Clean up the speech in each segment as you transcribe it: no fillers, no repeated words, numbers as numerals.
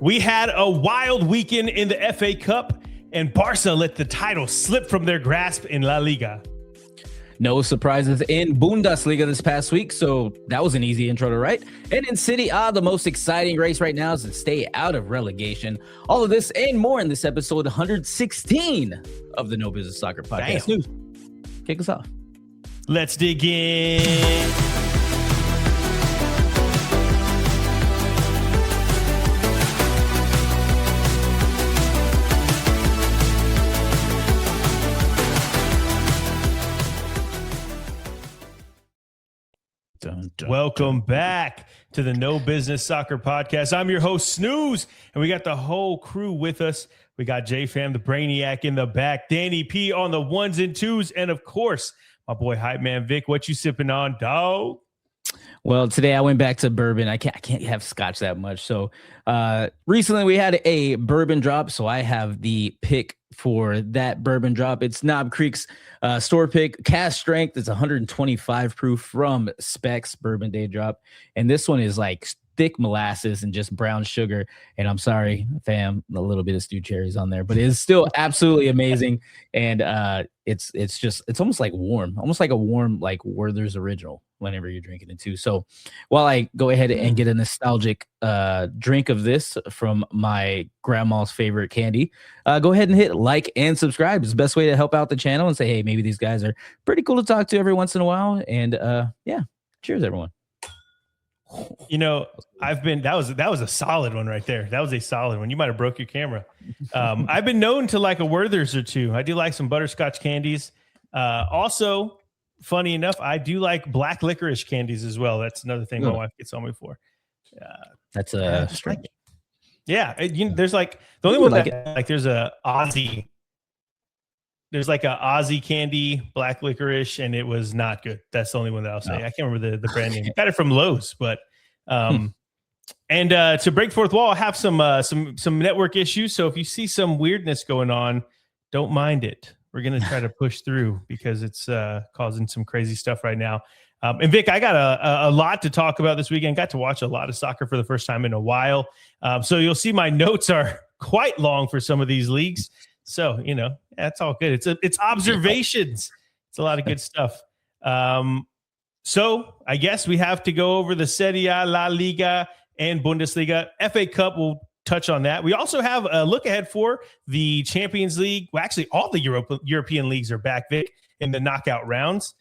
We had a wild weekend in the FA Cup, and Barca let the title slip from their grasp in La Liga. No surprises in Bundesliga this past week, so that was an easy intro to write. And in Serie A, the most exciting race right now is to stay out of relegation. All of this and more in this episode 116 of the No Business Soccer Podcast. News. Kick us off. Let's dig in. Welcome back to the No Business Soccer Podcast. I'm your host, Snooze, and we got the whole crew with us. We got J-Fam, the Brainiac in the back, Danny P on the ones and twos, and of course, my boy Hype Man Vic. What you sipping on, dog? Well, today I went back to bourbon. I can't have scotch that much. So recently we had a bourbon drop, so I have the pick for that bourbon drop. It's Knob Creek's store pick, cast strength. It's 125 proof from Specs Bourbon Day Drop, and this one is like thick molasses and just brown sugar. And I'm sorry, fam, a little bit of stewed cherries on there, but it's still absolutely amazing. And it's almost like warm, almost like a warm like Werther's Original whenever you're drinking it too. So while I go ahead and get a nostalgic drink of this from my grandma's favorite candy, go ahead and hit like and subscribe. It's the best way to help out the channel and say, hey, maybe these guys are pretty cool to talk to every once in a while. And yeah, cheers, everyone. You know, that was a solid one right there. That was a solid one. You might have broke your camera. I've been known to like a Werther's or two. I do like some butterscotch candies. Also, funny enough, I do like black licorice candies as well. That's another thing my wife gets on me for. That's a strange. Yeah, there's like the only one like there's a Aussie. There's like a Aussie candy, black licorice, and it was not good. That's the only one that I'll say. No. I can't remember the brand name. Got it from Lowe's, but and to break fourth wall, I have some network issues. So if you see some weirdness going on, don't mind it. We're gonna try to push through because it's causing some crazy stuff right now. And Vic, I got a lot to talk about this weekend. Got to watch a lot of soccer for the first time in a while. So you'll see my notes are quite long for some of these leagues. So, that's all good. It's observations. It's a lot of good stuff. So I guess we have to go over the Serie A, La Liga, and Bundesliga. FA Cup, we'll touch on that. We also have a look ahead for the Champions League. Well, actually, all the European leagues are back, Vic, in the knockout rounds.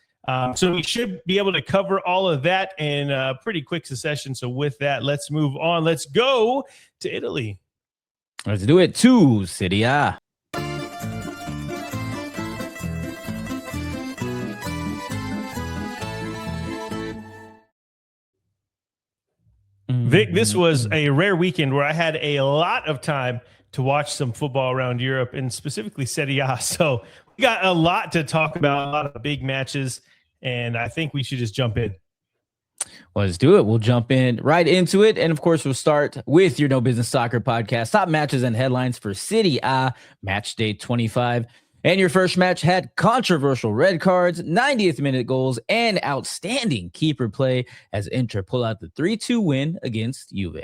So we should be able to cover all of that in a pretty quick succession. So with that, let's move on. Let's go to Italy. Let's do it to Serie A. Vic, this was a rare weekend where I had a lot of time to watch some football around Europe and specifically Serie A. So we got a lot to talk about, a lot of big matches, and I think we should just jump in. Well, let's do it. We'll jump in right into it. And of course, we'll start with your No Business Soccer Podcast, top matches and headlines for Serie A match day 25. And your first match had controversial red cards, 90th minute goals, and outstanding keeper play as Inter pull out the 3-2 win against Juve.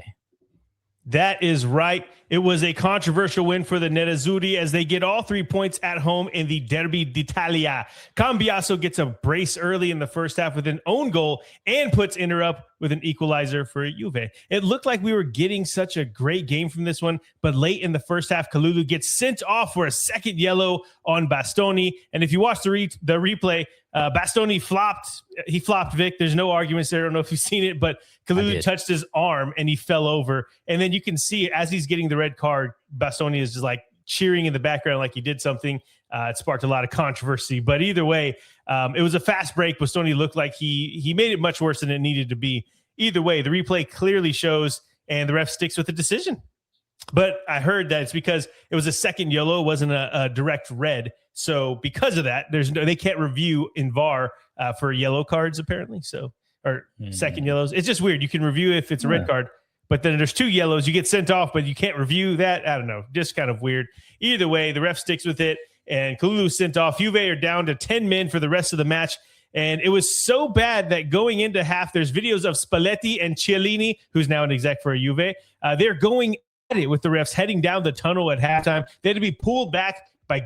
That is right. It was a controversial win for the Nerazzurri as they get all 3 points at home in the Derby d'Italia. Cambiaso gets a brace early in the first half with an own goal and puts Inter up with an equalizer for Juve. It looked like we were getting such a great game from this one, but late in the first half, Kalulu gets sent off for a second yellow on Bastoni. And if you watch the replay, Bastoni flopped. He flopped, Vic. There's no arguments there. I don't know if you've seen it, but Kalulu touched his arm and he fell over. And then you can see as he's getting the red card, Bastoni is just like cheering in the background like he did something. It sparked a lot of controversy. But either way, it was a fast break. Bastoni looked like he made it much worse than it needed to be. Either way, the replay clearly shows, and the ref sticks with the decision. But I heard that it's because it was a second yellow, it wasn't a direct red. So because of that, they can't review in VAR for yellow cards apparently. So second yellows. It's just weird. You can review if it's a red card, but then there's 2 yellows. You get sent off, but you can't review that. I don't know. Just kind of weird. Either way, the ref sticks with it, and Kalulu sent off. Juve are down to 10 men for the rest of the match. And it was so bad that going into half, there's videos of Spalletti and Chiellini, who's now an exec for Juve. They're going it with the refs heading down the tunnel at halftime. They had to be pulled back by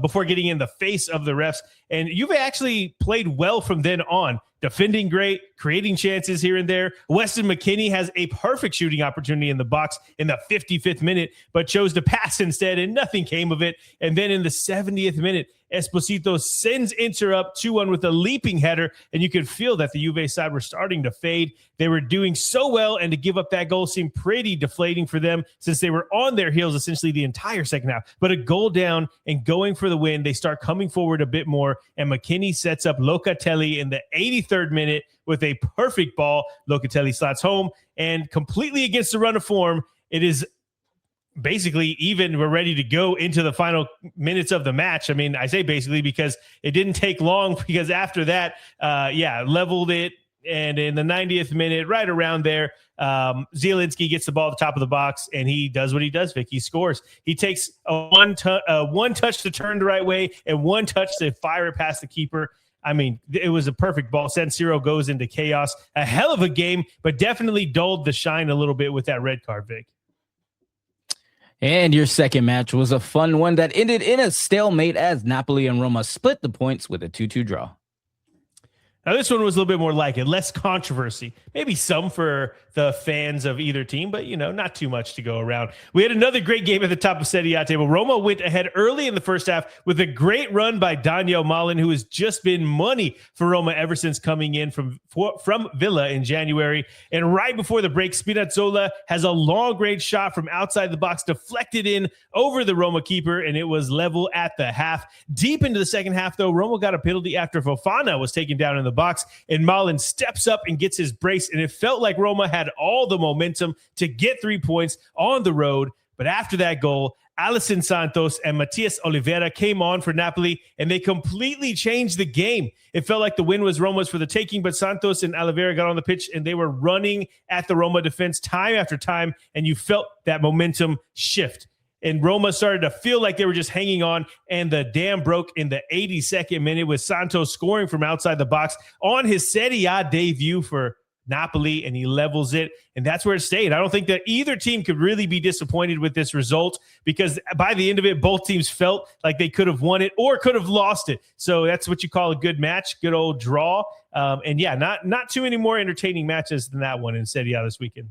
before getting in the face of the refs. And Juve actually played well from then on, defending great, creating chances here and there. Weston McKennie has a perfect shooting opportunity in the box in the 55th minute, but chose to pass instead, and nothing came of it. And then in the 70th minute, Esposito sends Inter up 2-1 with a leaping header, and you could feel that the Juve side were starting to fade. They were doing so well, and to give up that goal seemed pretty deflating for them since they were on their heels essentially the entire second half. But a goal down and going for the win, they start coming forward a bit more, and McKennie sets up Locatelli in the 83rd minute with a perfect ball. Locatelli slots home, and completely against the run of form, it is basically even we're ready to go into the final minutes of the match. I mean, I say basically because it didn't take long, because after that, leveled it. And in the 90th minute, right around there, Zielinski gets the ball at the top of the box, and he does what he does, Vic. He scores. He takes one touch to turn the right way and one touch to fire it past the keeper. I mean, it was a perfect ball. San Siro goes into chaos. A hell of a game, but definitely dulled the shine a little bit with that red card, Vic. And your second match was a fun one that ended in a stalemate as Napoli and Roma split the points with a 2-2 draw. Now, this one was a little bit more like it, less controversy. Maybe some for the fans of either team, but, not too much to go around. We had another great game at the top of Serie A table. Roma went ahead early in the first half with a great run by Daniel Malin, who has just been money for Roma ever since coming in from Villa in January. And right before the break, Spinazzola has a long-range shot from outside the box, deflected in over the Roma keeper, and it was level at the half. Deep into the second half, though, Roma got a penalty after Fofana was taken down in the box, and Malin steps up and gets his brace, and it felt like Roma had all the momentum to get 3 points on the road. But after that goal, Alisson Santos and Matias Oliveira came on for Napoli, and they completely changed the game. It felt like the win was Roma's for the taking, but Santos and Oliveira got on the pitch, and they were running at the Roma defense time after time, and you felt that momentum shift. And Roma started to feel like they were just hanging on, and the dam broke in the 82nd minute with Santos scoring from outside the box on his Serie A debut for Napoli, and he levels it, and that's where it stayed. I don't think that either team could really be disappointed with this result, because by the end of it, both teams felt like they could have won it or could have lost it. So that's what you call a good match, good old draw. Not too many more entertaining matches than that one in Serie A this weekend.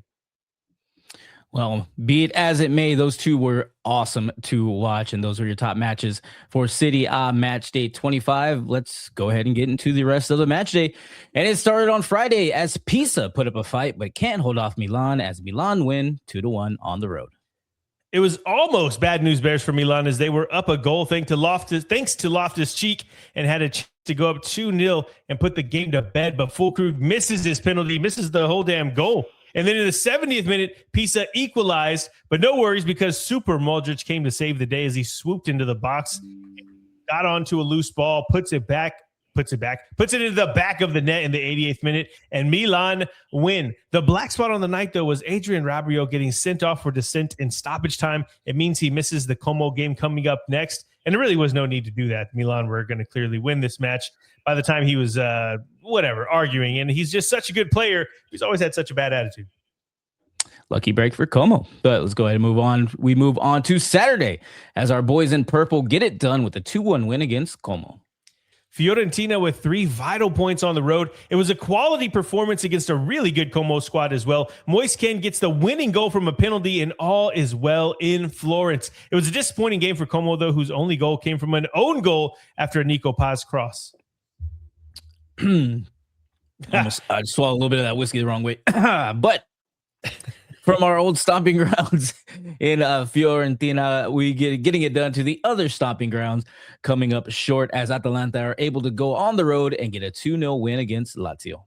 Well, be it as it may, those two were awesome to watch, and those were your top matches for Serie A match day 25. Let's go ahead and get into the rest of the match day. And it started on Friday as Pisa put up a fight, but can't hold off Milan as Milan win 2-1 on the road. It was almost bad news bears for Milan as they were up a goal thanks to Loftus-Cheek, and had a chance to go up 2-0 and put the game to bed. But Fulkrug misses his penalty, misses the whole damn goal. And then in the 70th minute, Pisa equalized, but no worries because Super Modric came to save the day as he swooped into the box, got onto a loose ball, puts it into the back of the net in the 88th minute, and Milan win. The black spot on the night, though, was Adrian Rabiot getting sent off for dissent in stoppage time. It means he misses the Como game coming up next, and there really was no need to do that. Milan were going to clearly win this match by the time he was arguing, and he's just such a good player. He's always had such a bad attitude. Lucky break for Como. But let's go ahead and move on. We move on to Saturday as our boys in purple get it done with a 2-1 win against Como. Fiorentina with 3 vital points on the road. It was a quality performance against a really good Como squad as well. Moise Kean gets the winning goal from a penalty, and all is well in Florence. It was a disappointing game for Como, though, whose only goal came from an own goal after a Nico Paz cross. I just swallowed a little bit of that whiskey the wrong way. But from our old stomping grounds in Fiorentina, we getting it done to the other stomping grounds, coming up short as Atalanta are able to go on the road and get a 2-0 win against Lazio.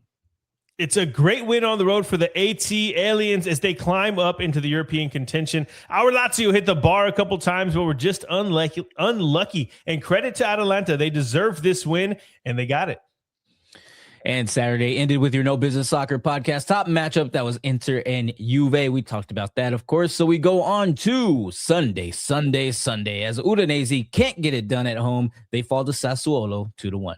It's a great win on the road for the AT Aliens as they climb up into the European contention. Our Lazio hit the bar a couple times, but were just unlucky. And credit to Atalanta. They deserved this win, and they got it. And Saturday ended with your No Business Soccer podcast top matchup. That was Inter and Juve. We talked about that, of course. So we go on to Sunday. As Udinese can't get it done at home, they fall to Sassuolo 2-1.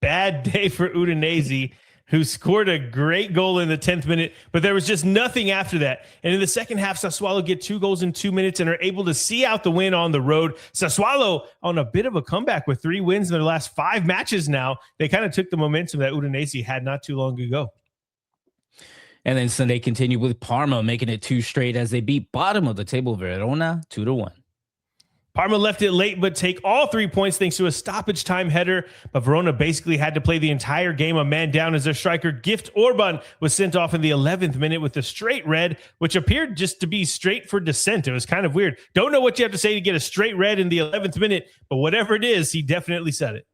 Bad day for Udinese. who scored a great goal in the 10th minute, but there was just nothing after that. And in the second half, Sassuolo get 2 goals in 2 minutes and are able to see out the win on the road. Sassuolo on a bit of a comeback with 3 wins in their last 5 matches now. They kind of took the momentum that Udinese had not too long ago. And then Sunday continued with Parma making it 2 straight as they beat bottom of the table Verona 2-1. Parma left it late, but take all 3 points thanks to a stoppage time header. But Verona basically had to play the entire game a man down as their striker Gift Orban was sent off in the 11th minute with a straight red, which appeared just to be straight for dissent. It was kind of weird. Don't know what you have to say to get a straight red in the 11th minute, but whatever it is, he definitely said it.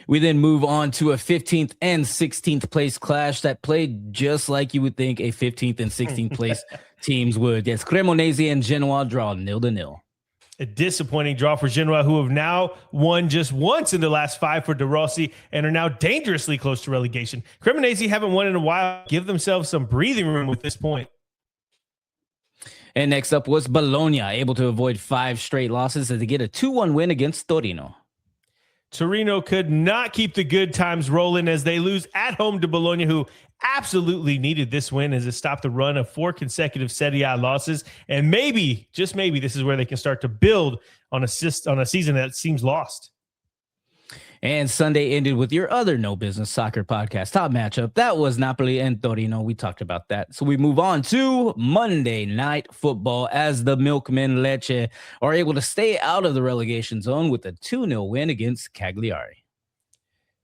We then move on to a 15th and 16th place clash that played just like you would think a 15th and 16th place teams would. Yes, Cremonese and Genoa draw 0-0. A disappointing draw for Genoa, who have now won just once in the last 5 for De Rossi and are now dangerously close to relegation. Cremonese haven't won in a while. Give themselves some breathing room with this point. And next up was Bologna, able to avoid 5 straight losses as they get a 2-1 win against Torino. Torino could not keep the good times rolling as they lose at home to Bologna, who absolutely needed this win as it stopped the run of 4 consecutive Serie A losses. And maybe, just maybe, this is where they can start to build on a season that seems lost. And Sunday ended with your other No Business Soccer podcast top matchup. That was Napoli and Torino. We talked about that. So we move on to Monday Night Football as the Milkmen Lecce are able to stay out of the relegation zone with a 2-0 win against Cagliari.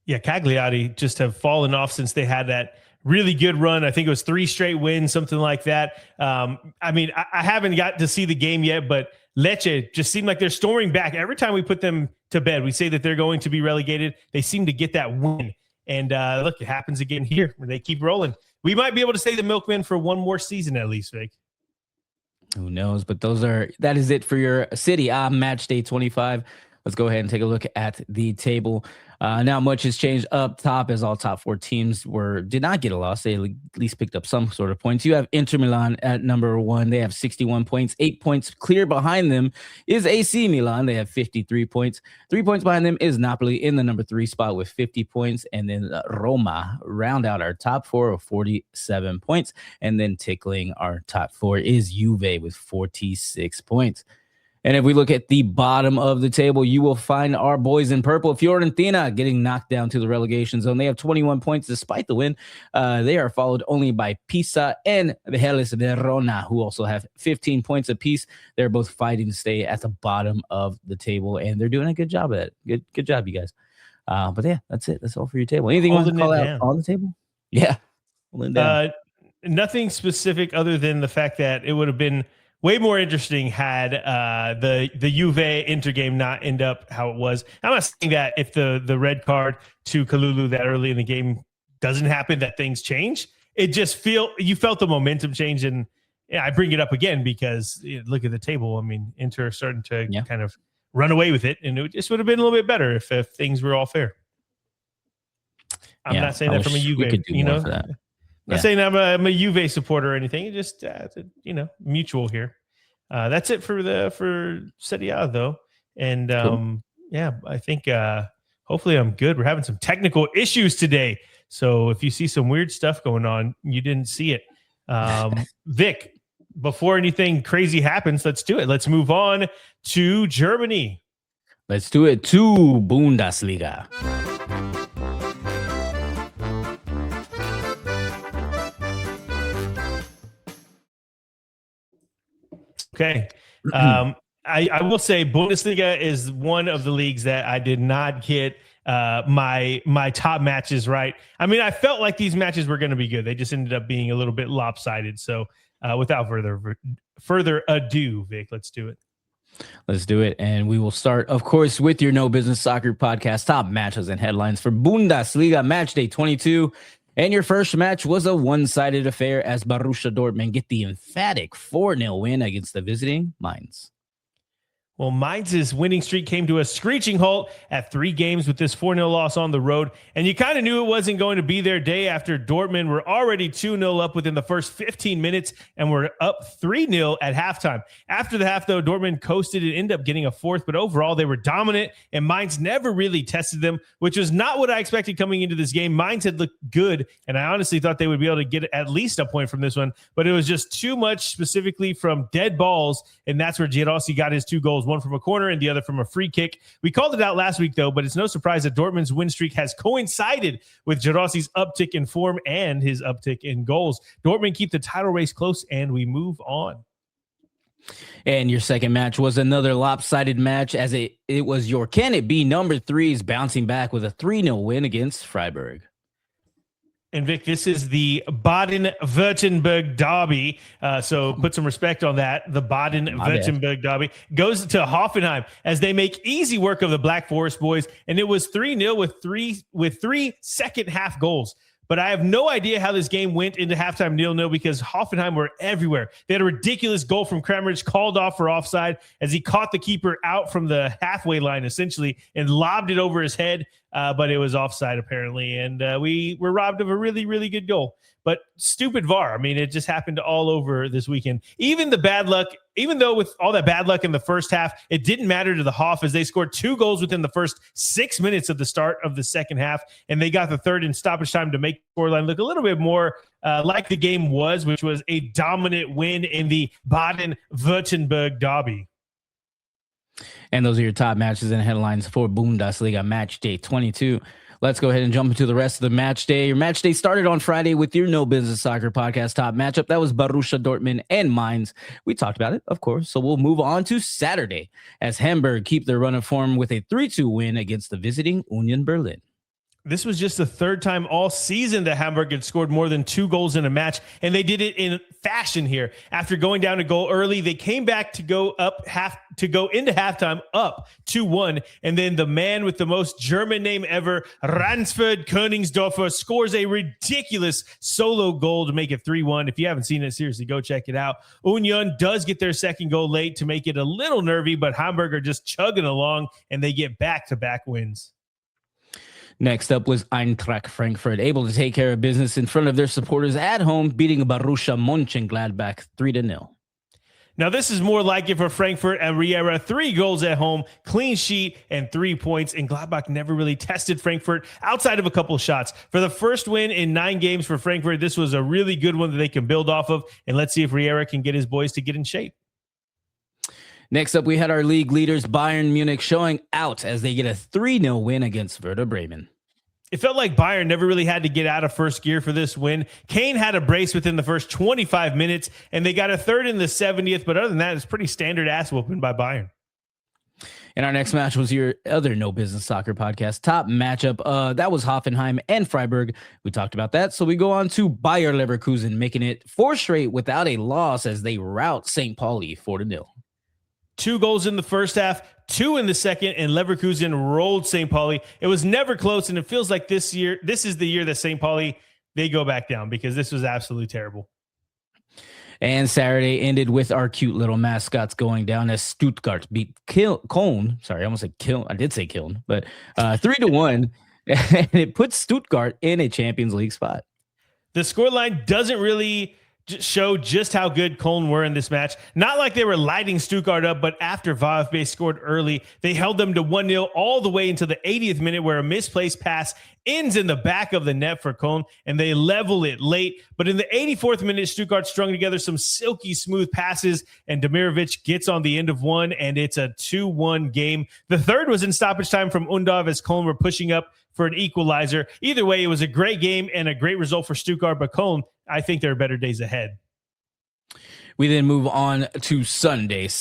Yeah, Cagliari just have fallen off since they had that really good run. I think it was 3 straight wins, something like that. I mean, I haven't got to see the game yet, but Lecce just seemed like they're storming back. Every time we put them to bed, we say that they're going to be relegated. They seem to get that win. And look, it happens again here where they keep rolling. We might be able to stay the Milkmen for one more season at least, Vic. Who knows? But that is it for your Serie A match day 25. Let's go ahead and take a look at the table. Now much has changed up top as all top 4 teams did not get a loss. They at least picked up some sort of points. You have Inter Milan at number 1. They have 61 points. 8 points clear behind them is AC Milan. They have 53 points. 3 points behind them is Napoli in the number 3 spot with 50 points. And then Roma round out our top 4 of 47 points. And then tickling our top 4 is Juve with 46 points. And if we look at the bottom of the table, you will find our boys in purple, Fiorentina, getting knocked down to the relegation zone. They have 21 points despite the win. They are followed only by Pisa and Hellas Verona, who also have 15 points apiece. They're both fighting to stay at the bottom of the table, and they're doing a good job at it. Good job, you guys. But yeah, that's it. That's all for your table. Anything you want to call out on the table? Yeah. Nothing specific other than the fact that it would have been way more interesting had the Juve Inter game not end up how it was. I'm not saying that if the red card to Kalulu that early in the game doesn't happen, that things change. It just you felt the momentum change, and I bring it up again because look at the table. I mean, Inter are starting to kind of run away with it, and it just would have been a little bit better if things were all fair. I'm not saying that from a Juve, For that. I'm not saying I'm a Juve supporter or anything. It's just mutual here. That's it for Serie A though, and cool. I think hopefully I'm good. We're having some technical issues today, so if you see some weird stuff going on, you didn't see it. Vic, before anything crazy happens, let's do it. Let's move on to Germany. Let's do it to Bundesliga. Okay. I will say Bundesliga is one of the leagues that I did not get my top matches right. I mean, I felt like these matches were going to be good. They just ended up being a little bit lopsided. So without further ado, Vic, let's do it. Let's do it. And we will start, of course, with your No Business Soccer podcast, top matches and headlines for Bundesliga match day 22. And your first match was a one-sided affair as Borussia Dortmund get the emphatic 4-0 win against the visiting Mainz. Well, Mainz's winning streak came to a screeching halt at 3 games with this 4-0 loss on the road. And you kind of knew it wasn't going to be their day after Dortmund were already 2-0 up within the first 15 minutes and were up 3-0 at halftime. After the half, though, Dortmund coasted and ended up getting a fourth, but overall they were dominant and Mainz never really tested them, which was not what I expected coming into this game. Mainz had looked good, and I honestly thought they would be able to get at least a point from this one, but it was just too much, specifically from dead balls, and that's where Girossi got his 2 goals, one from a corner and the other from a free kick. We called it out last week, though, but it's no surprise that Dortmund's win streak has coincided with Girossi's uptick in form and his uptick in goals. Dortmund keep the title race close, and we move on. And your second match was another lopsided match, as it was your Can It Be number 3s bouncing back with a 3-0 win against Freiburg. And Vic, this is the Baden-Württemberg derby. So put some respect on that. The Baden-Württemberg derby goes to Hoffenheim as they make easy work of the Black Forest boys. And it was 3-0 with three second half goals. But I have no idea how this game went into halftime 0-0 because Hoffenheim were everywhere. They had a ridiculous goal from Kramaric called off for offside as he caught the keeper out from the halfway line, essentially, and lobbed it over his head. But it was offside, apparently. And we were robbed of a really, really good goal. But stupid VAR. I mean, it just happened all over this weekend. Even the bad luck, even though with all that bad luck in the first half, it didn't matter to the Hoff as they scored 2 goals within the first 6 minutes of the start of the second half. And they got the third in stoppage time to make the scoreline look a little bit more like the game was, which was a dominant win in the Baden-Württemberg derby. And those are your top matches and headlines for Bundesliga Match Day 22. Let's go ahead and jump into the rest of the match day. Your match day started on Friday with your No Business Soccer podcast top matchup. That was Borussia Dortmund and Mainz. We talked about it, of course. So we'll move on to Saturday as Hamburg keep their run of form with a 3-2 win against the visiting Union Berlin. This was just the third time all season that Hamburg had scored more than 2 goals in a match, and they did it in fashion here. After going down a goal early, they came back to go into halftime up 2-1, and then the man with the most German name ever, Ransford Königsdorfer, scores a ridiculous solo goal to make it 3-1. If you haven't seen it, seriously, go check it out. Union does get their second goal late to make it a little nervy, but Hamburg are just chugging along, and they get back-to-back wins. Next up was Eintracht Frankfurt, able to take care of business in front of their supporters at home, beating Borussia Mönchengladbach 3-0. Now, this is more like it for Frankfurt and Riera. 3 goals at home, clean sheet, and 3 points. And Gladbach never really tested Frankfurt outside of a couple of shots. For the first win in 9 games for Frankfurt, this was a really good one that they can build off of. And let's see if Riera can get his boys to get in shape. Next up, we had our league leaders, Bayern Munich, showing out as they get a 3-0 win against Werder Bremen. It felt like Bayern never really had to get out of first gear for this win. Kane had a brace within the first 25 minutes, and they got a third in the 70th. But other than that, it's pretty standard ass whooping by Bayern. And our next match was your other No Business Soccer podcast top matchup. That was Hoffenheim and Freiburg. We talked about that. So we go on to Bayer Leverkusen, making it 4 straight without a loss as they rout St. Pauli 4-0. 2 goals in the first half, 2 in the second, and Leverkusen rolled St. Pauli. It was never close, and it feels like this is the year that St. Pauli, they go back down because this was absolutely terrible. And Saturday ended with our cute little mascots going down as Stuttgart beat Köln. Sorry, I almost said Köln. I did say Köln, but 3-1, and it puts Stuttgart in a Champions League spot. The scoreline doesn't really show just how good Köln were in this match. Not like they were lighting Stuttgart up, but after VfB scored early, they held them to 1-0 all the way into the 80th minute where a misplaced pass ends in the back of the net for Köln, and they level it late. But in the 84th minute, Stuttgart strung together some silky smooth passes, and Demirovic gets on the end of one, and it's a 2-1 game. The third was in stoppage time from Undav as Köln were pushing up for an equalizer. Either way, it was a great game and a great result for Stuttgart, but Köln, I think there are better days ahead. We then move on to Sunday as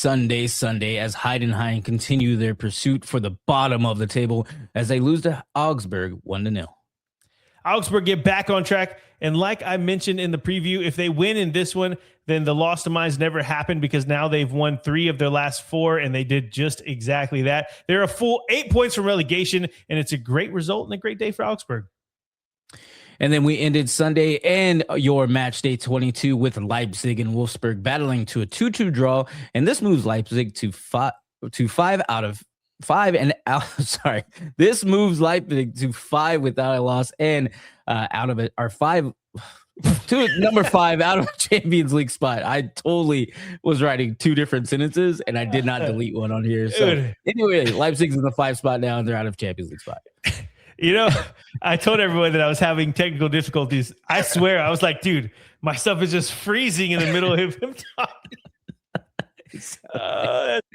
Heidenheim continue their pursuit for the bottom of the table as they lose to Augsburg 1-0. Augsburg get back on track, and like I mentioned in the preview, if they win in this one, then the loss to Mainz never happened because now they've won 3 of their last 4, and they did just exactly that. They're a full 8 points from relegation, and it's a great result and a great day for Augsburg. And then we ended Sunday and your match day 22 with Leipzig and Wolfsburg battling to a 2-2 draw. And this moves Leipzig to to 5 out of 5 and out. Sorry, this moves Leipzig to 5 without a loss, and out of it are 5 to number 5 out of a Champions League spot. I totally was writing 2 different sentences, and I did not delete one on here. So anyway, Leipzig's in the 5 spot now, and they're out of Champions League spot. You know, I told everyone that I was having technical difficulties. I swear, I was like, dude, my stuff is just freezing in the middle of him talking. That's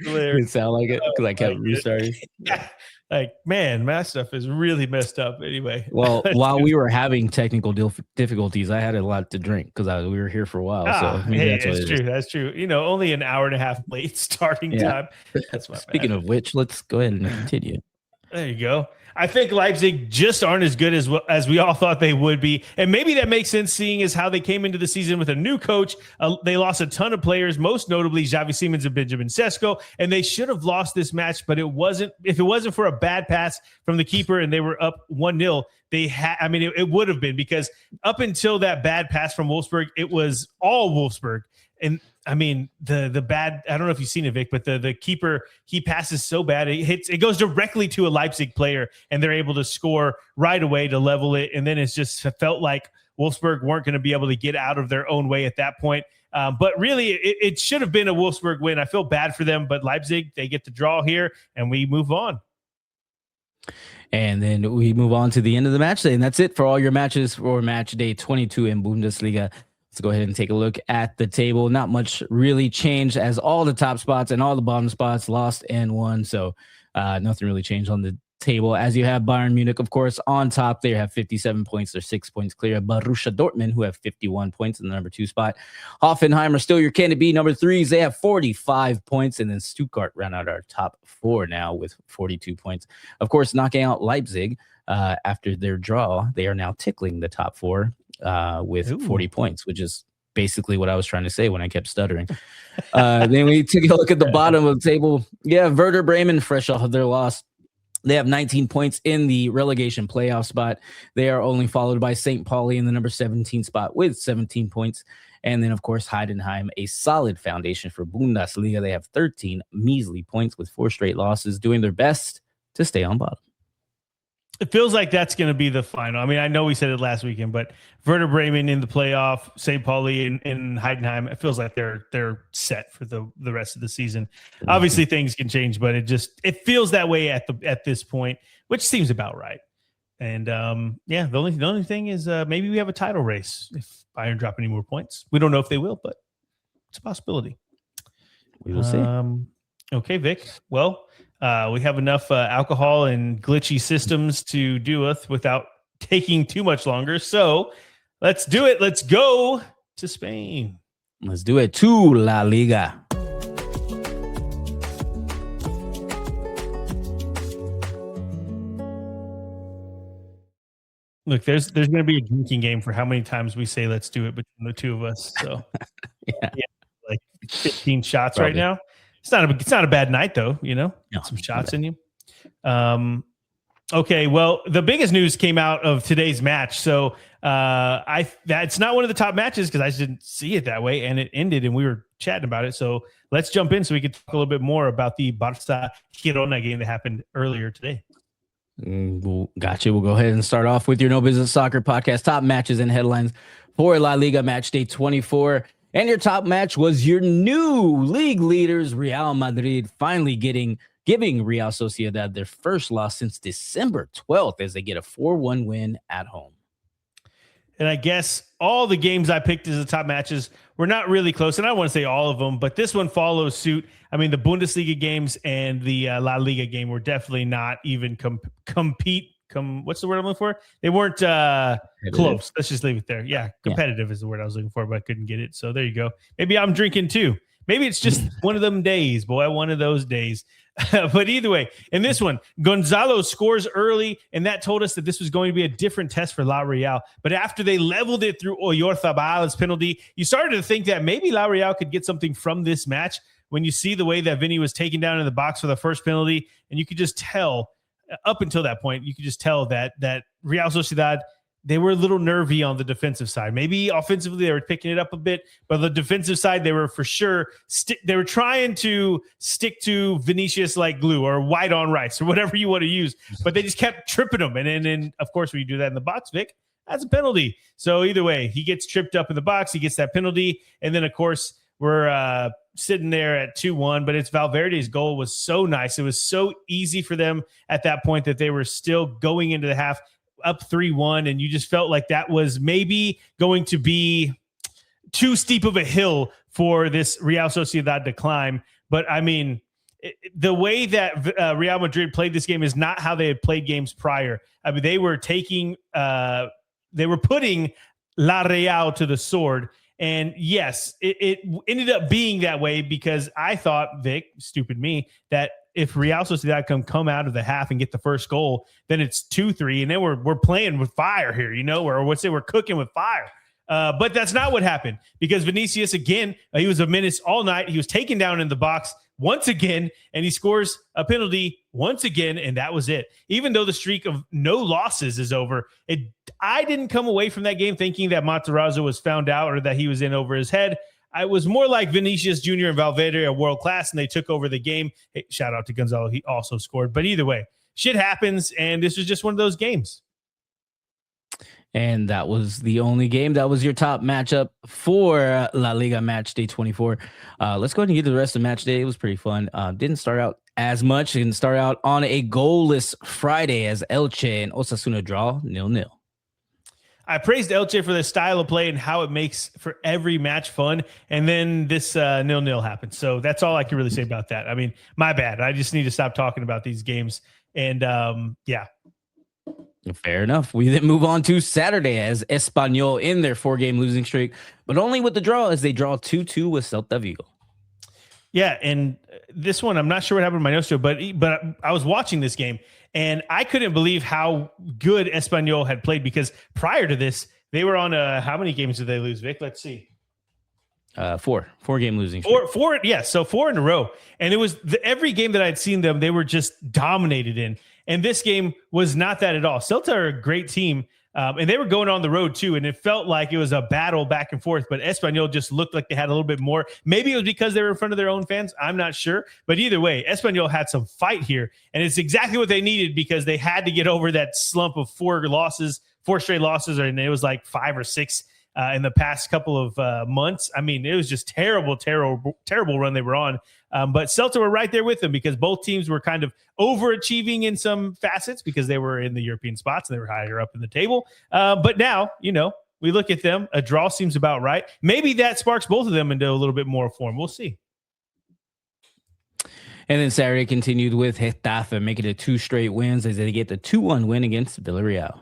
hilarious. It sound like it because I kept restarting. Yeah. Like, man, my stuff is really messed up. Anyway, well, while we were having technical difficulties, I had a lot to drink because we were here for a while. So that's true. That's true. You know, only an hour and a half late starting time. That's my Speaking of which, let's go ahead and continue. There you go. I think Leipzig just aren't as good as we all thought they would be. And maybe that makes sense seeing as how they came into the season with a new coach. They lost a ton of players, most notably Xavi Simons and Benjamin Sesko, and they should have lost this match, but if it wasn't for a bad pass from the keeper and they were up 1-0, it would have been, because up until that bad pass from Wolfsburg, it was all Wolfsburg. And I mean, the bad, I don't know if you've seen it, Vic, but the keeper, he passes so bad. It goes directly to a Leipzig player, and they're able to score right away to level it. And then it's just felt like Wolfsburg weren't going to be able to get out of their own way at that point. But really, it should have been a Wolfsburg win. I feel bad for them, but Leipzig, they get the draw here, and we move on. And then we move on to the end of the match day, and that's it for all your matches for match day 22 in Bundesliga. Let's go ahead and take a look at the table. Not much really changed, as all the top spots and all the bottom spots lost and won. So nothing really changed on the table. As you have Bayern Munich, of course, on top. They have 57 points. They're 6 points clear of Borussia Dortmund, who have 51 points in the number 2 spot. Hoffenheim are still your candidate B, number 3s. They have 45 points. And then Stuttgart round out our top 4 now with 42 points. Of course, knocking out Leipzig after their draw, they are now tickling the top 4. With 40 points, which is basically what I was trying to say when I kept stuttering. Then we take a look at the bottom of the table. Yeah, Werder Bremen, fresh off of their loss. They have 19 points in the relegation playoff spot. They are only followed by St. Pauli in the number 17 spot with 17 points. And then, of course, Heidenheim, a solid foundation for Bundesliga. They have 13 measly points with 4 straight losses, doing their best to stay on bottom. It feels like that's going to be the final. I mean, I know we said it last weekend, but Werder Bremen in the playoff, St. Pauli and Heidenheim, it feels like they're set for the rest of the season. Mm-hmm. Obviously, things can change, but it feels that way at this point, which seems about right. And the only thing is maybe we have a title race if Bayern drop any more points. We don't know if they will, but it's a possibility. We will see. Okay, Vic. Well. We have enough alcohol and glitchy systems to do it without taking too much longer. So let's do it. Let's go to Spain. Let's do it to La Liga. Look, there's going to be a drinking game for how many times we say let's do it between the two of us. So yeah, like 15 shots Probably. Right now. It's not a bad night though, you know. Some shots in you. Okay, well, the biggest news came out of today's match. So that's not one of the top matches because I didn't see it that way, and it ended, and we were chatting about it. So let's jump in so we can talk a little bit more about the Barça Girona game that happened earlier today. Gotcha. We'll go ahead and start off with your No Business Soccer podcast top matches and headlines for La Liga match day 24. And your top match was your new league leaders, Real Madrid, finally giving Real Sociedad their first loss since December 12th as they get a 4-1 win at home. And I guess all the games I picked as the top matches were not really close. And I don't want to say all of them, but this one follows suit. I mean, the Bundesliga games and the La Liga game were definitely not even what's the word I'm looking for? They weren't close. Let's just leave it there. Yeah, competitive is the word I was looking for, but I couldn't get it. So there you go. Maybe I'm drinking too. Maybe it's just one of them days, boy, one of those days. But either way, in this one, Gonzalo scores early, and that told us that this was going to be a different test for La Real. But after they leveled it through Oyarzábal's penalty, you started to think that maybe La Real could get something from this match when you see the way that Vinny was taken down in the box for the first penalty, and you could just tell up until that point, you could just tell that Real Sociedad they were a little nervy on the defensive side. Maybe offensively they were picking it up a bit, but the defensive side, they were for sure they were trying to stick to Vinicius like glue, or white on rice, or whatever you want to use, but they just kept tripping them. And then of course, when you do that in the box, Vic, that's a penalty. So either way, he gets tripped up in the box, he gets that penalty, and then of course we're sitting there at 2-1, but it's Valverde's goal was so nice. It was so easy for them at that point that they were still going into the half up 3-1, and you just felt like that was maybe going to be too steep of a hill for this Real Sociedad to climb. But I mean, the way that Real Madrid played this game is not how they had played games prior. I mean, they were putting La Real to the sword. And yes, it ended up being that way because I thought, Vic, stupid me, that if Real Sociedad come out of the half and get the first goal, then it's 2-3, and then we're playing with fire here, or let's say we're cooking with fire. But that's not what happened, because Vinicius, again, he was a menace all night. He was taken down in the box once again, and he scores a penalty once again, and that was it. Even though the streak of no losses is over, I didn't come away from that game thinking that Materazzo was found out or that he was in over his head. I was more like Vinicius Jr. and Valverde are world class, and they took over the game. Hey, shout out to Gonzalo. He also scored. But either way, shit happens, and this was just one of those games. And that was the only game. That was your top matchup for La Liga Match Day 24. Let's go ahead and get to the rest of match day. It was pretty fun. Didn't start out as much. Didn't start out on a goalless Friday as Elche and Osasuna draw 0-0. I praised Elche for the style of play and how it makes for every match fun. And then this 0-0 happened. So that's all I can really say about that. I mean, my bad. I just need to stop talking about these games. And yeah. Fair enough. We then move on to Saturday as Espanyol in their 4-game losing streak, but only with the draw as they draw 2-2 with Celta Vigo. Yeah, and this one, I'm not sure what happened to my notes, but I was watching this game, and I couldn't believe how good Espanyol had played, because prior to this, they were on how many games did they lose, Vic? Let's see. 4-game losing streak. Four, yeah, so 4 in a row. And it was every game that I'd seen them, they were just dominated in. And this game was not that at all. Celta are a great team, and they were going on the road too, and it felt like it was a battle back and forth, but Espanyol just looked like they had a little bit more. Maybe it was because they were in front of their own fans. I'm not sure. But either way, Espanyol had some fight here, and it's exactly what they needed, because they had to get over that slump of 4 straight losses, and it was like 5 or 6 in the past couple of months. I mean, it was just terrible run they were on. But Celta were right there with them, because both teams were kind of overachieving in some facets because they were in the European spots and they were higher up in the table. But now, we look at them. A draw seems about right. Maybe that sparks both of them into a little bit more form. We'll see. And then Saturday continued with Getafe making it 2 straight wins as they get the 2-1 win against Villarreal.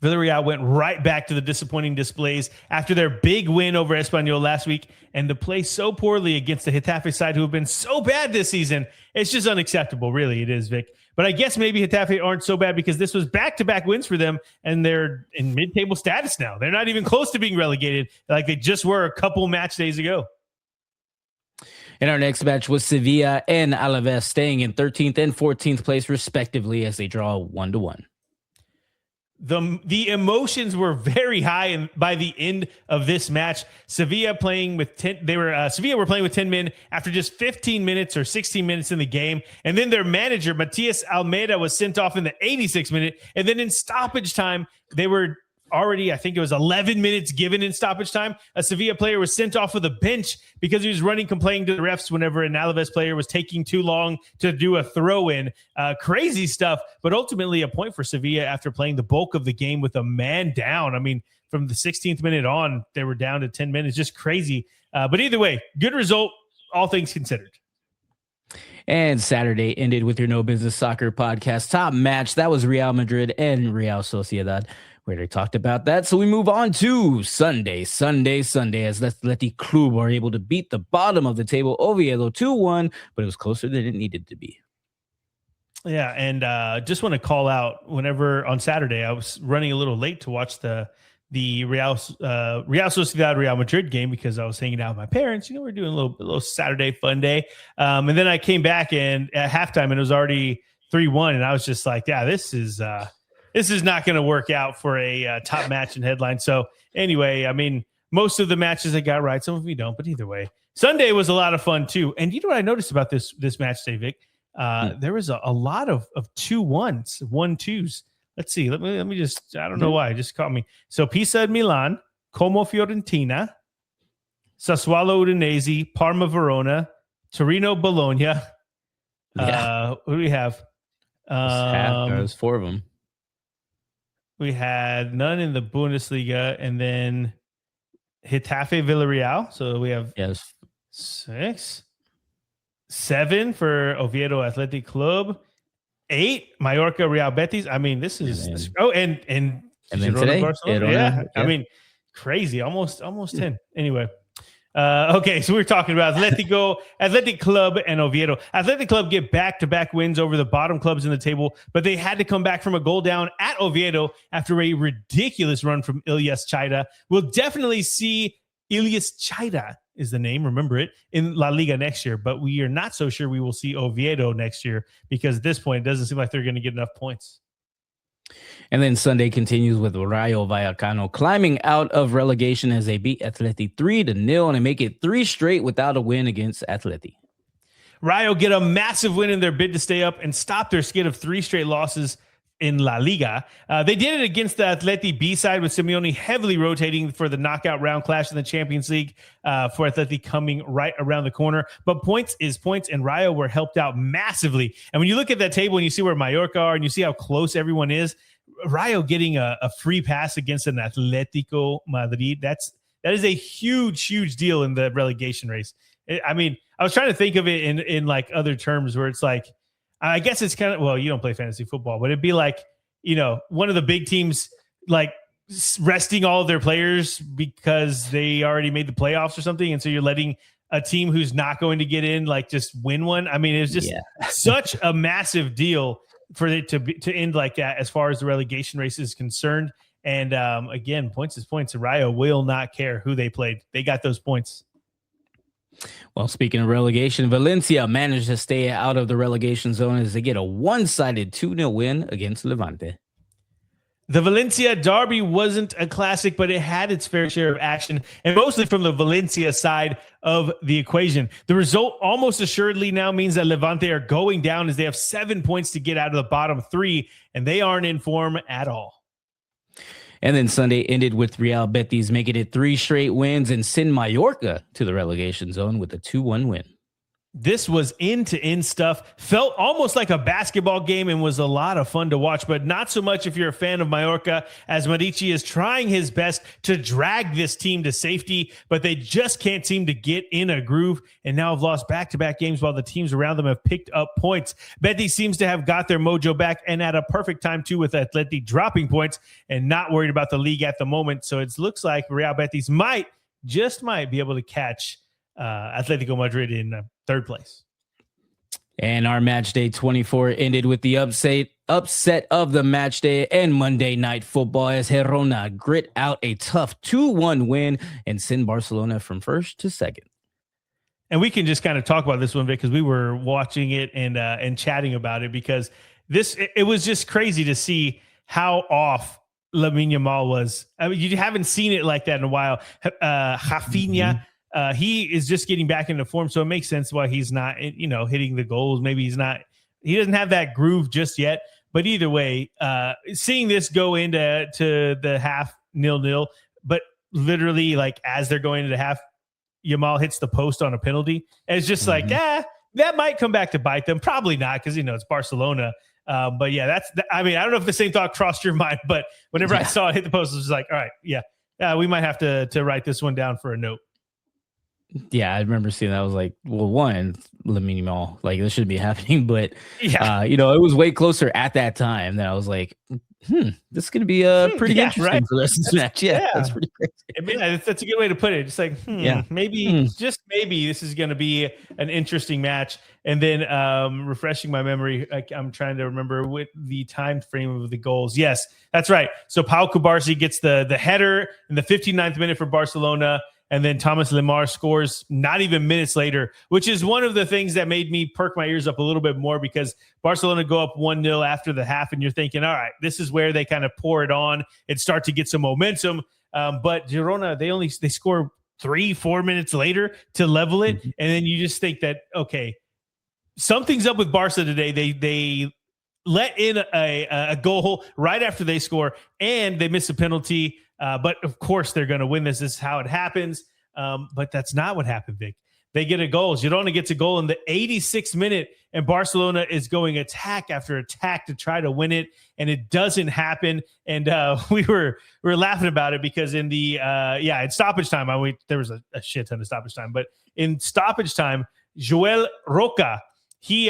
Villarreal went right back to the disappointing displays after their big win over Espanyol last week, and to play so poorly against the Getafe side, who have been so bad this season. It's just unacceptable. Really, it is, Vic. But I guess maybe Getafe aren't so bad because this was back-to-back wins for them, and they're in mid-table status now. They're not even close to being relegated like they just were a couple match days ago. And our next match was Sevilla and Alaves, staying in 13th and 14th place respectively as they draw 1-1. The emotions were very high, and by the end of this match, Sevilla were playing with 10 men after just 15 minutes or 16 minutes in the game, and then their manager Matias Almeida was sent off in the 86th minute, and then in stoppage time they were already, I think it was 11 minutes given in stoppage time. A Sevilla player was sent off of the bench because he was complaining to the refs whenever an Alaves player was taking too long to do a throw-in. Crazy stuff, but ultimately a point for Sevilla after playing the bulk of the game with a man down. I mean, from the 16th minute on, they were down to 10 minutes. Just crazy. But either way, good result, all things considered. And Saturday ended with your No Business Soccer podcast top match. That was Real Madrid and Real Sociedad. We already talked about that. So we move on to Sunday as Athletic Club were able to beat the bottom of the table, Oviedo 2-1, but it was closer than it needed to be. Yeah, and just want to call out, whenever on Saturday, I was running a little late to watch the Real Sociedad Real Madrid game because I was hanging out with my parents. We're doing a little Saturday fun day. And then I came back and at halftime and it was already 3-1. And I was just like, yeah, this is this is not going to work out for a top match and headline. So anyway, I mean, most of the matches I got right, some of you don't, but either way, Sunday was a lot of fun too. And you know what I noticed about this match day, Vic? There was a lot of 2-1s, 1-2s. Let's see. Let me just, I don't know why, it just caught me. So Pisa and Milan, Como Fiorentina, Sassuolo Udinese, Parma Verona, Torino Bologna. What do we have? There's 4 of them. We had none in the Bundesliga, and then Getafe Villarreal. So we have 6, 7 for Oviedo Athletic Club, 8 Mallorca Real Betis. I mean, this is and then Girona, today, Barcelona. Yeah, I mean, crazy, almost 10. Anyway. Okay, so we're talking about Athletic Club and Oviedo. Athletic Club get back-to-back wins over the bottom clubs in the table, but they had to come back from a goal down at Oviedo after a ridiculous run from Ilyas Chaida. We'll definitely see Ilyas Chaida is the name, remember it, in La Liga next year, but we are not so sure we will see Oviedo next year because at this point, it doesn't seem like they're going to get enough points. And then Sunday continues with Rayo Vallecano climbing out of relegation as they beat Atleti 3-0 and they make it 3 straight without a win against Atleti. Rayo get a massive win in their bid to stay up and stop their skid of 3 straight losses in La Liga. They did it against the Atleti B side with Simeone heavily rotating for the knockout round clash in the Champions League for Atleti coming right around the corner. But points is points, and Rayo were helped out massively. And when you look at that table and you see where Mallorca are and you see how close everyone is, Rayo getting a free pass against an Atletico Madrid, that is a huge deal in the relegation race. I mean, I was trying to think of it in like other terms where it's like, I guess it's kind of, well, you don't play fantasy football, but it'd be like, you know, one of the big teams like resting all of their players because they already made the playoffs or something. And so you're letting a team who's not going to get in, like just win one. I mean, it's just such a massive deal for it to end like that as far as the relegation race is concerned. And again, points is points. Rayo will not care who they played. They got those points. Well, speaking of relegation, Valencia managed to stay out of the relegation zone as they get a one-sided 2-0 win against Levante. The Valencia derby wasn't a classic, but it had its fair share of action, and mostly from the Valencia side of the equation. The result almost assuredly now means that Levante are going down as they have 7 points to get out of the bottom 3, and they aren't in form at all. And then Sunday ended with Real Betis making it 3 straight wins and send Mallorca to the relegation zone with a 2-1 win. This was end-to-end stuff. Felt almost like a basketball game and was a lot of fun to watch, but not so much if you're a fan of Mallorca, as Marici is trying his best to drag this team to safety, but they just can't seem to get in a groove, and now have lost back-to-back games while the teams around them have picked up points. Betis seems to have got their mojo back, and at a perfect time, too, with Atleti dropping points and not worried about the league at the moment. So it looks like Real Betis might be able to catch Atletico Madrid in third place. And our match day 24 ended with the upset of the match day and Monday Night Football as Girona grit out a tough 2-1 win and send Barcelona from first to second. And we can just kind of talk about this one because we were watching it and chatting about it, because it was just crazy to see how off Lamine Yamal was. I mean, you haven't seen it like that in a while. Rafinha, he is just getting back into form, so it makes sense why he's not, hitting the goals. Maybe he doesn't have that groove just yet. But either way, seeing this go into the half 0-0, but literally like as they're going into half, Yamal hits the post on a penalty. And it's just like, that might come back to bite them. Probably not, because it's Barcelona. But yeah, I don't know if the same thought crossed your mind, but whenever I saw it hit the post, I was like, all right, we might have to write this one down for a note. Yeah, I remember seeing that. I was like, well, one, Lamine Yamal, like this should be happening, but it was way closer at that time that I was like, this is going to be pretty interesting for the rest of this match. Yeah, that's pretty crazy. I mean, that's a good way to put it. It's like, maybe this is going to be an interesting match. And then refreshing my memory, I'm trying to remember with the time frame of the goals. Yes, that's right. So Pau Kubarsi gets the header in the 59th minute for Barcelona. And then Thomas Lemar scores not even minutes later, which is one of the things that made me perk my ears up a little bit more, because Barcelona go up 1-0 after the half, and you're thinking, all right, this is where they kind of pour it on and start to get some momentum. But Girona, they score 3-4 minutes later to level it. And then you just think that, okay, something's up with Barca today. They let in a goal right after they score, and they miss a penalty. But of course they're going to win this. This is how it happens. But that's not what happened, Vic. They get a goal. Girona gets a goal in the 86th minute, and Barcelona is going attack after attack to try to win it, and it doesn't happen. And we were laughing about it because in the in stoppage time, there was a shit ton of stoppage time, but in stoppage time, Joel Roca, he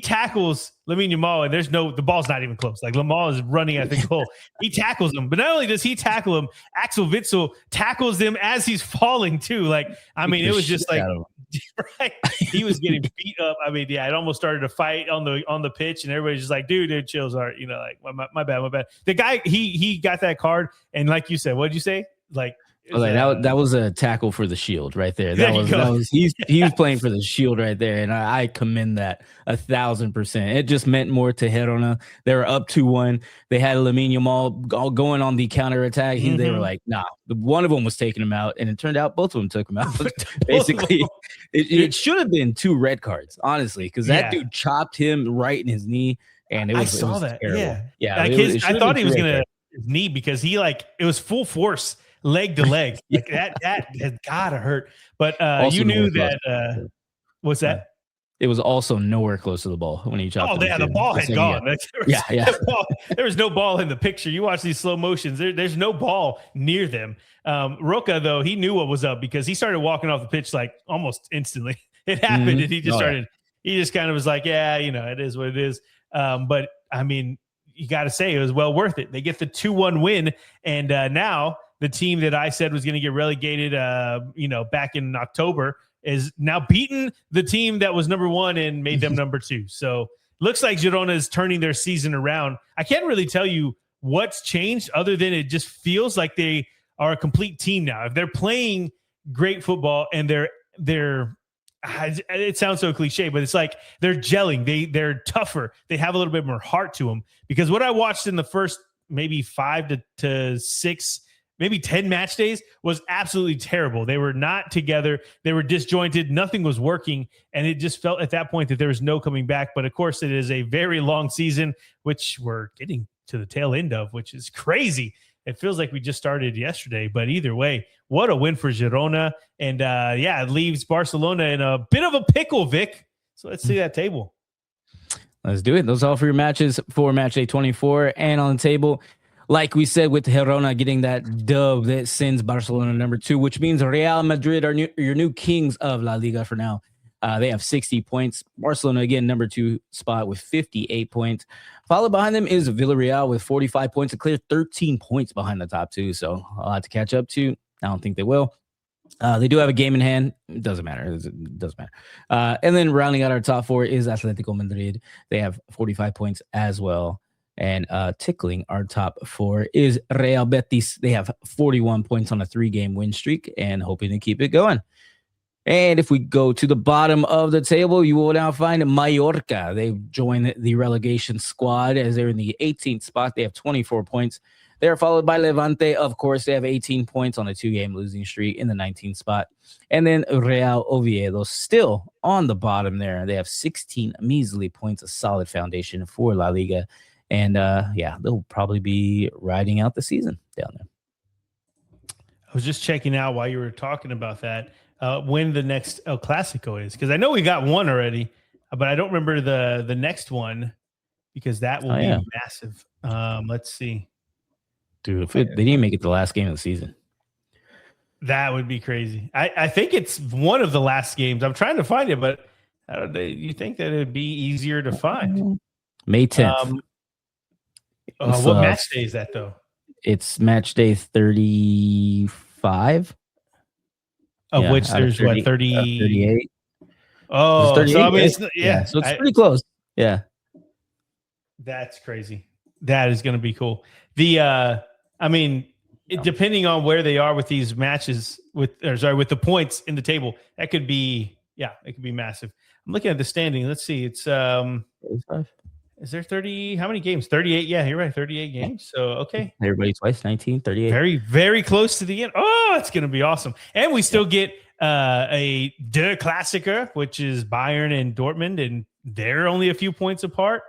tackles Lamine Yamal, and the ball's not even close. Like, Yamal is running at the goal. He tackles him, but not only does he tackle him, Axel Witsel tackles him as he's falling too. Like, I mean, it was just like, right? He was getting beat up. I mean, yeah, it almost started a fight on the pitch, and everybody's just like, dude, chills are, like, my bad. The guy, he got that card, and like you said, what did you say? Like, that was a tackle for the shield right there. That was he was playing for the shield right there, and I commend that 1,000%. It just meant more to Girona. They were up 2-1. They had Lamine Yamal going on the counter attack. They were like, nah. One of them was taking him out, and it turned out both of them took him out. Basically, it should have been 2 red cards, honestly, because that dude chopped him right in his knee, and it was that. Terrible. Yeah. I thought he was gonna his knee, because he, like, it was full force, leg to leg. Like, that has gotta hurt. But you knew that. What's that? It was also nowhere close to the ball when he chopped. Oh, yeah, the ball had gone. There was no ball in the picture. You watch these slow motions. There's no ball near them. Roca, though, he knew what was up, because he started walking off the pitch like almost instantly. It happened, and he just started. He just kind of was like, yeah, it is what it is. But I mean, you got to say it was well worth it. They get the 2-1 win, and now the team that I said was going to get relegated, back in October, is now beating the team that was number 1 and made them number 2. So looks like Girona is turning their season around. I can't really tell you what's changed, other than it just feels like they are a complete team now. If they're playing great football, and it sounds so cliche, but it's like they're gelling. They're tougher. They have a little bit more heart to them, because what I watched in the first maybe 5 to 6, maybe 10 match days was absolutely terrible. They were not together. They were disjointed. Nothing was working. And it just felt at that point that there was no coming back. But of course, it is a very long season, which we're getting to the tail end of, which is crazy. It feels like we just started yesterday, but either way, what a win for Girona. And it leaves Barcelona in a bit of a pickle, Vic. So let's see that table. Let's do it. Those are all for your matches for match day 24. And on the table, like we said, with Girona getting that dub, that sends Barcelona number 2, which means Real Madrid are your new kings of La Liga for now. They have 60 points. Barcelona, again, number 2 spot with 58 points. Followed behind them is Villarreal with 45 points, a clear 13 points behind the top 2. So a lot to catch up to. I don't think they will. They do have a game in hand. It doesn't matter. It doesn't matter. And then rounding out our top 4 is Atletico Madrid. They have 45 points as well. And tickling our top 4 is Real Betis. They have 41 points on a 3-game win streak and hoping to keep it going. And if we go to the bottom of the table, you will now find Mallorca. They've joined the relegation squad as they're in the 18th spot. They have 24 points. They're followed by Levante. Of course, they have 18 points on a 2-game losing streak in the 19th spot. And then Real Oviedo still on the bottom there. They have 16 measly points, a solid foundation for La Liga. And they'll probably be riding out the season down there. I was just checking out while you were talking about that, when the next El Clasico is, because I know we got one already, but I don't remember the next one, because that will be massive. Let's see. Dude, they didn't make it the last game of the season. That would be crazy. I think it's one of the last games. I'm trying to find it, but you think that it'd be easier to find? May 10th. What match day is that, though? It's match day 35. Of which there's 30, 38. Oh, 38, so I mean, so it's pretty close. Yeah. That's crazy. That is going to be cool. Depending on where they are with these matches, with the points in the table, that could be it could be massive. I'm looking at the standing. Let's see. It's 35. Is there 30? How many games? 38. Yeah, you're right. 38 games. So, okay. Everybody twice, 19, 38. Very, very close to the end. Oh, it's going to be awesome. And we still get a Der Klassiker, which is Bayern and Dortmund, and they're only a few points apart.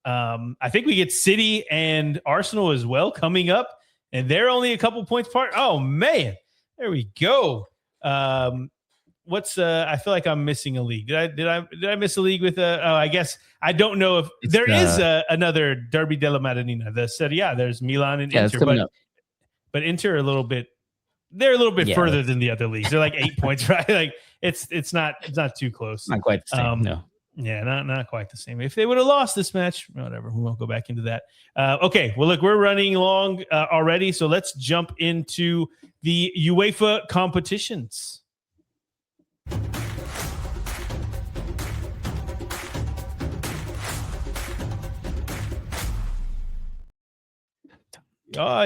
I think we get City and Arsenal as well coming up, and they're only a couple points apart. Oh, man. There we go. I feel like I'm missing a league. Did I miss a league with I guess I don't know if there is another Derby della Madonnina, the Serie A. There's Milan and Inter, but Inter are a little bit further than the other leagues. They're like 8 points, right? Like it's not too close. Not quite the same. No. Yeah, not quite the same. If they would have lost this match, whatever, we won't go back into that. Okay, well, look, we're running long already, so let's jump into the UEFA competitions.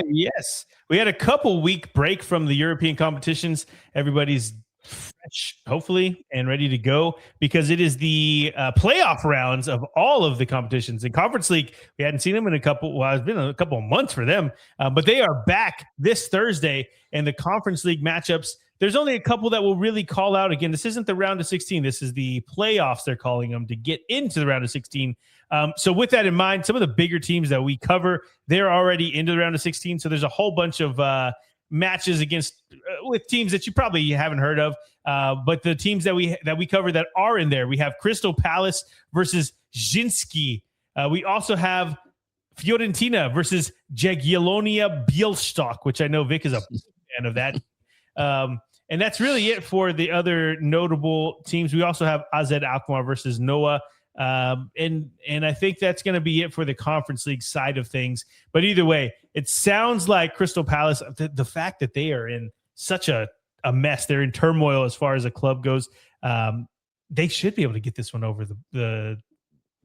Yes. We had a couple week break from the European competitions. Everybody's fresh, hopefully, and ready to go because it is the playoff rounds of all of the competitions. In Conference League, we hadn't seen them in it's been a couple of months for them, but they are back this Thursday. And the Conference League matchups, there's only a couple that will really call out. Again, this isn't the round of 16. This is the playoffs, they're calling them, to get into the round of 16. So with that in mind, some of the bigger teams that we cover, they're already into the round of 16. So there's a whole bunch of matches against with teams that you probably haven't heard of. But the teams that we cover that are in there, we have Crystal Palace versus Zinski. We also have Fiorentina versus Jagiellonia Bielefeld, which I know Vic is a fan of that. And that's really it for the other notable teams. We also have AZ Alkmaar versus Noah. And I think that's going to be it for the Conference League side of things. But either way, it sounds like Crystal Palace, the fact that they are in such a mess, they're in turmoil as far as a club goes. They should be able to get this one over the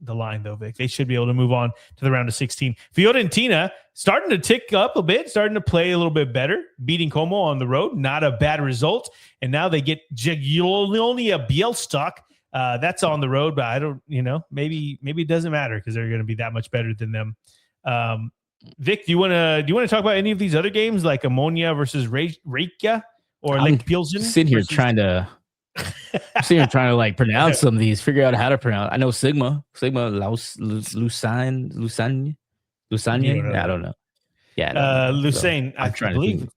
line, though, Vic. They should be able to move on to the round of 16. Fiorentina starting to tick up a bit, starting to play a little bit better, beating Como on the road. Not a bad result. And now they get Jagiellonia Bielefeld. That's on the road, but I don't, maybe it doesn't matter because they're going to be that much better than them. Vic, do you want to talk about any of these other games like Ammonia versus Rijeka or Lech Pilsen? Sitting here trying to like pronounce some of these, figure out how to pronounce. I know Sigma, Lucane. I don't know. Yeah, Lucerne. So I'm trying to think.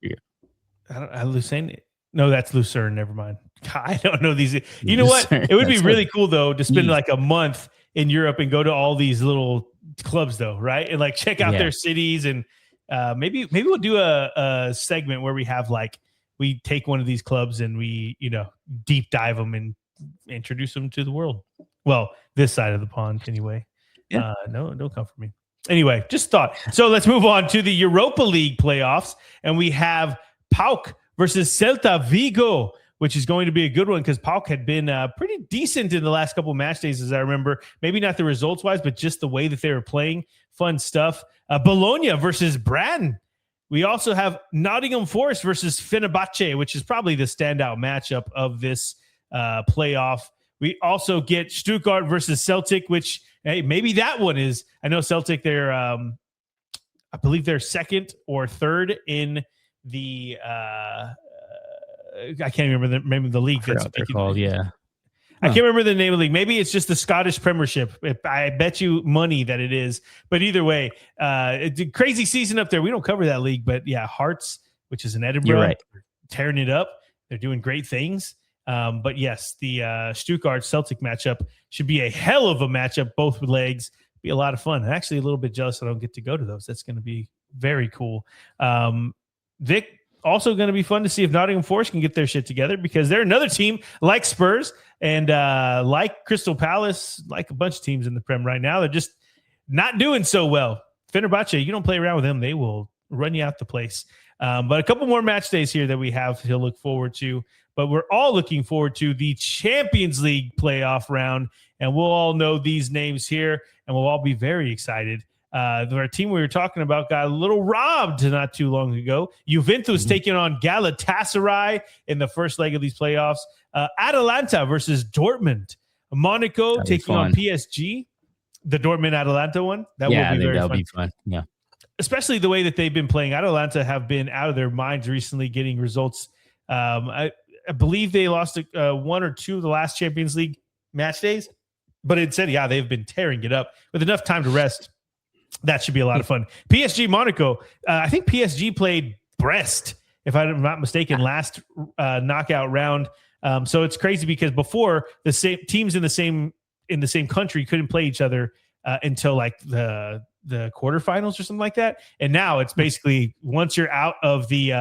Lucerne. No, that's Lucerne. Never mind. I don't know these. You know what? It would be really cool though to spend like a month in Europe and go to all these little clubs though, right? And like check out their cities and maybe we'll do a segment where we have like we take one of these clubs and we deep dive them and introduce them to the world. Well, this side of the pond anyway. Yeah. No, don't come for me. Anyway, just thought. So let's move on to the Europa League playoffs, and we have PAOK versus Celta Vigo, which is going to be a good one because PAOK had been pretty decent in the last couple of match days, as I remember. Maybe not the results-wise, but just the way that they were playing. Fun stuff. Bologna versus Brann. We also have Nottingham Forest versus Fenerbahce, which is probably the standout matchup of this playoff. We also get Stuttgart versus Celtic, which, hey, maybe that one is. I know Celtic, they're, I believe they're second or third in the I can't remember the name of the league. That's what they're called. Yeah. I can't remember the name of the league. Maybe it's just the Scottish Premiership. I bet you money that it is. But either way, it's a crazy season up there. We don't cover that league, but yeah, Hearts, which is in Edinburgh, right, tearing it up. They're doing great things. But yes, the Stuttgart Celtic matchup should be a hell of a matchup. Both legs be a lot of fun. I'm actually a little bit jealous I don't get to go to those. That's going to be very cool. Vic, also going to be fun to see if Nottingham Forest can get their shit together because they're another team like Spurs and like Crystal Palace, like a bunch of teams in the Prem right now. They're just not doing so well. Fenerbahce, you don't play around with them, they will run you out the place. But a couple more match days here that we have to look forward to. But we're all looking forward to the Champions League playoff round, and we'll all know these names here, and we'll all be very excited our team we were talking about got a little robbed not too long ago. Juventus taking on Galatasaray in the first leg of these playoffs. Atalanta versus Dortmund. Monaco taking on PSG. The Dortmund-Atalanta one. That will be very fun. Be fun. Yeah. Especially the way that they've been playing. Atalanta have been out of their minds recently getting results. I believe they lost one or two of the last Champions League match days. But it said, yeah, they've been tearing it up. With enough time to rest, that should be a lot of fun. PSG Monaco. I think PSG played Brest, if I'm not mistaken, last knockout round. So it's crazy because before the same teams in the same country couldn't play each other until like the quarterfinals or something like that. And now it's basically once you're out of the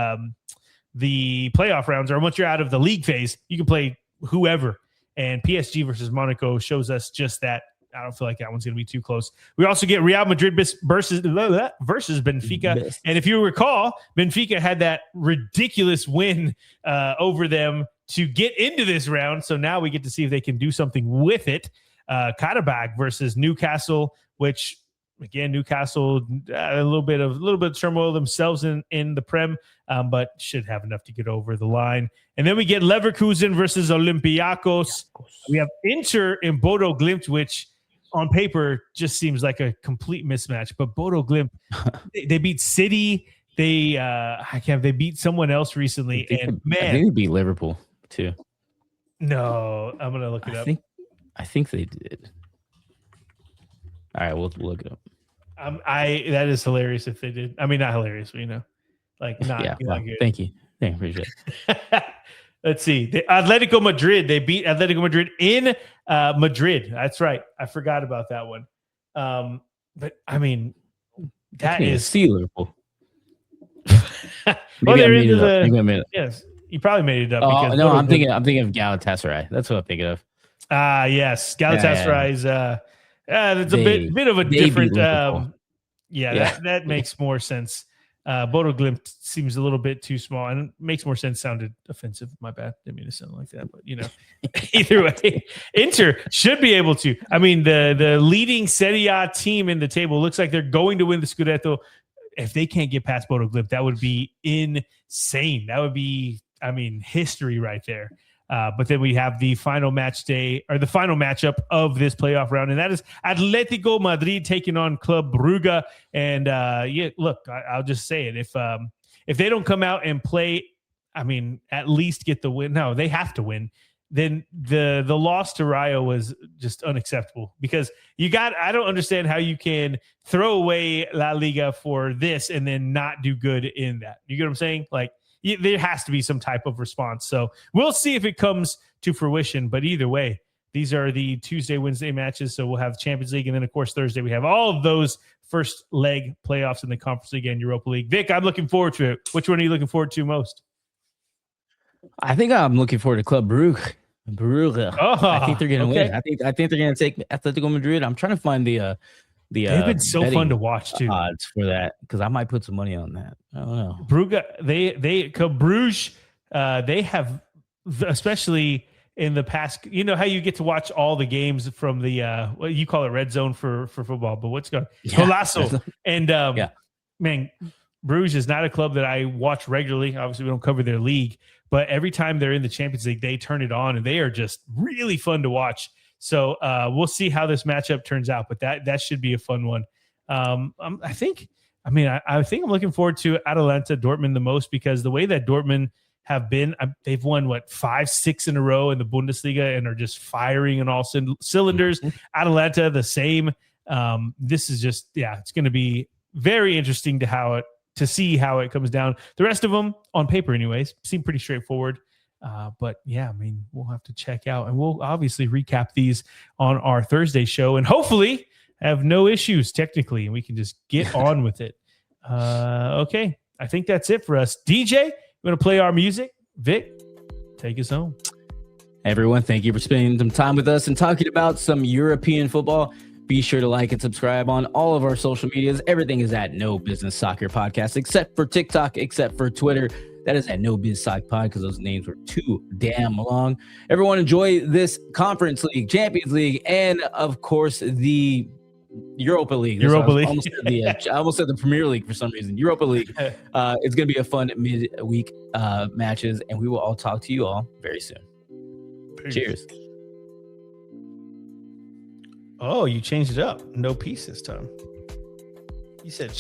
playoff rounds, or once you're out of the league phase, you can play whoever. And PSG versus Monaco shows us just that. I don't feel like that one's going to be too close. We also get Real Madrid versus Benfica. And if you recall, Benfica had that ridiculous win over them to get into this round. So now we get to see if they can do something with it. Karabakh versus Newcastle, which again, Newcastle a little bit of turmoil themselves in the Prem, but should have enough to get over the line. And then we get Leverkusen versus Olympiacos. We have Inter and Bodo Glimt, which on paper just seems like a complete mismatch. But Bodo Glimt, they beat City. They beat someone else recently, I think they beat Liverpool too. No, I'm gonna look it up. I think they did. All right, we'll look it up. That is hilarious if they did. I mean, not hilarious, but not good. Thank you. Appreciate it. Let's see. The Atletico Madrid. They beat Atletico Madrid in Madrid. That's right. I forgot about that one. But I mean, that is see Liverpool. Well, they're into the. Yes, you probably made it up. Oh no, I'm thinking of Galatasaray. That's what I'm thinking of. Yes, Galatasaray is. It's a bit of a different. That makes more sense. Bodo Glimt seems a little bit too small, and it makes more sense. Sounded offensive. My bad. Didn't mean to sound like that, but either way, Inter should be able to. I mean, the leading Serie A team in the table looks like they're going to win the Scudetto. If they can't get past Bodo Glimt, that would be insane. That would be, history right there. But then we have the final match day, or the final matchup of this playoff round, and that is Atletico Madrid taking on Club Brugge. And I'll just say it: if they don't come out and play, at least get the win. No, they have to win. Then the loss to Rayo was just unacceptable, because I don't understand how you can throw away La Liga for this and then not do good in that. You get what I'm saying? Like, there has to be some type of response. So we'll see if it comes to fruition. But either way, these are the Tuesday, Wednesday matches. So we'll have Champions League. And then, of course, Thursday, we have all of those first leg playoffs in the Conference League and Europa League. Vic, I'm looking forward to it. Which one are you looking forward to most? I think I'm looking forward to Club Brugge. I think they're going to win. I think they're going to take Atletico Madrid. I'm trying to find the they've been so fun to watch too. Odds for that, because I might put some money on that. I don't know. Brugge, Bruges, they have, especially in the past. You know how you get to watch all the games from the you call it red zone for football, but what's going Golazo and man, Bruges is not a club that I watch regularly. Obviously, we don't cover their league, but every time they're in the Champions League, they turn it on, and they are just really fun to watch. So we'll see how this matchup turns out, but that should be a fun one. I think I'm looking forward to Atalanta Dortmund the most, because the way that Dortmund have been, they've won 5-6 in a row in the Bundesliga and are just firing on all cylinders. Mm-hmm. Atalanta the same. This is just it's going to be very interesting to see how it comes down. The rest of them, on paper anyways, seem pretty straightforward. But we'll have to check out, and we'll obviously recap these on our Thursday show, and hopefully have no issues technically, and we can just get on with it. Okay. I think that's it for us. DJ, we're going to play our music. Vic, take us home. Everyone, thank you for spending some time with us and talking about some European football. Be sure to like and subscribe on all of our social medias. Everything is at No Business Soccer Podcast, except for TikTok, except for Twitter. That is at No Biz Sock Pod, because those names were too damn long. Everyone enjoy this Conference League, Champions League, and of course the Europa League. Europa League. I almost said the Premier League for some reason. Europa League. It's going to be a fun midweek matches, and we will all talk to you all very soon. Peace. Cheers. Oh, you changed it up. No peace this time. You said